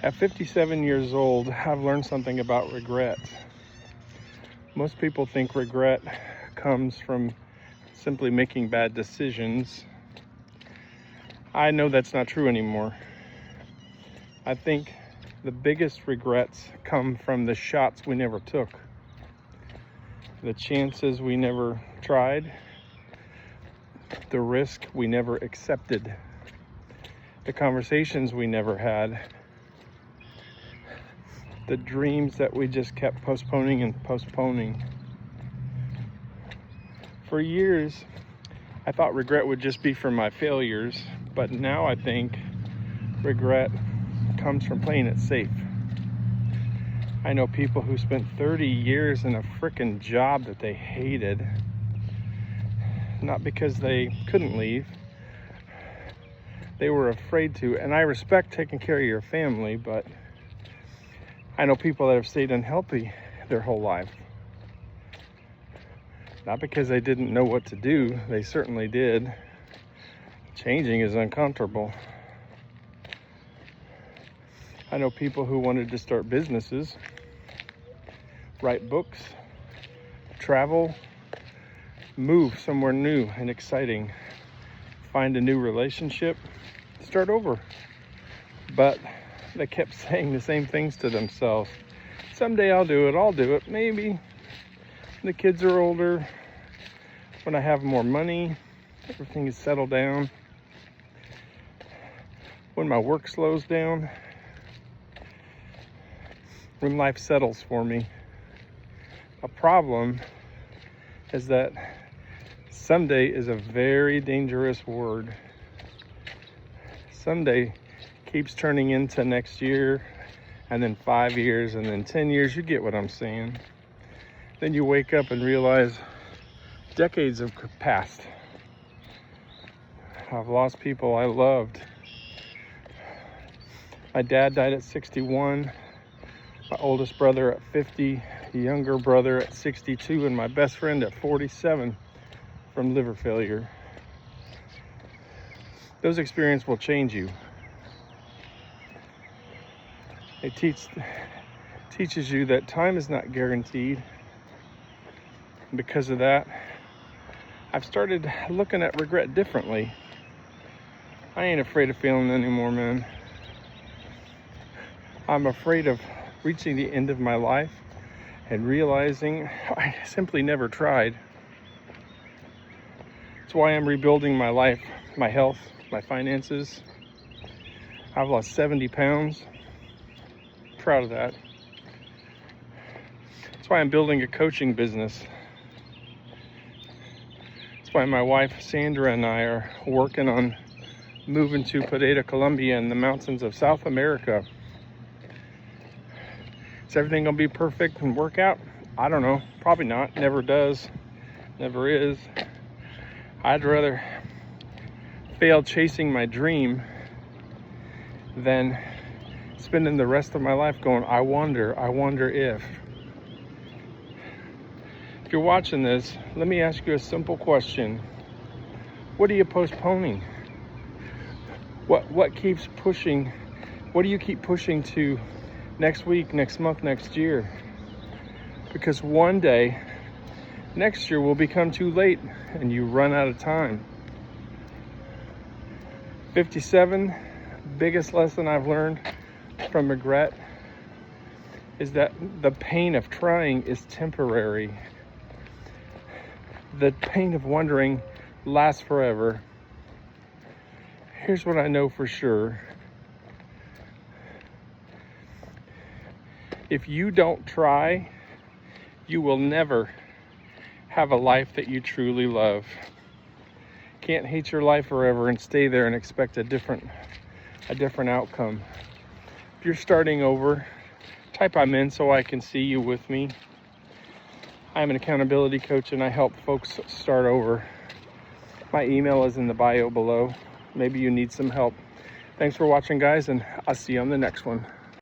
At 57 years old, I've learned something about regret. Most people think regret comes from simply making bad decisions. I know that's not true anymore. I think the biggest regrets come from the shots we never took, the chances we never tried, the risk we never accepted, the conversations we never had, the dreams that we just kept postponing and postponing. For years, I thought regret would just be for my failures, but now I think regret comes from playing it safe. I know people who spent 30 years in a frickin' job that they hated, not because they couldn't leave, they were afraid to. And I respect taking care of your family, but I know people that have stayed unhealthy their whole life. Not because they didn't know what to do, they certainly did. Changing is uncomfortable. I know people who wanted to start businesses, write books, travel, move somewhere new and exciting, find a new relationship, start over. But they kept saying the same things to themselves. Someday I'll do it, maybe. The kids are older, when I have more money, everything is settled down, when my work slows down, when life settles for me. A problem is that someday is a very dangerous word. Someday keeps turning into next year, and then 5 years, and then 10 years. You get what I'm saying. Then you wake up and realize decades have passed. I've lost people I loved. My dad died at 61, my oldest brother at 50, younger brother at 62, and my best friend at 47 from liver failure. Those experiences will change you. It teaches you that time is not guaranteed. Because of that, I've started looking at regret differently. I ain't afraid of failing anymore, man. I'm afraid of reaching the end of my life and realizing I simply never tried. That's why I'm rebuilding my life, my health, my finances. I've lost 70 pounds. Proud of that. That's why I'm building a coaching business. That's why my wife Sandra and I are working on moving to Pereira, Colombia in the mountains of South America. Is everything gonna be perfect and work out? I don't know, probably not, never does, never is. I'd rather fail chasing my dream than spending the rest of my life going, I wonder if. If you're watching this, let me ask you a simple question. What are you postponing? What keeps pushing? What do you keep pushing to next week, next month, next year? Because one day, next year will become too late and you run out of time. 57, biggest lesson I've learned from regret is that the pain of trying is temporary. The pain of wondering lasts forever. Here's what I know for sure. If you don't try, you will never have a life that you truly love. Can't hate your life forever and stay there and expect a different outcome. If you're starting over, type I'm in so I can see you with me. I'm an accountability coach and I help folks start over. My email is in the bio below. Maybe you need some help. Thanks for watching, guys, and I'll see you on the next one.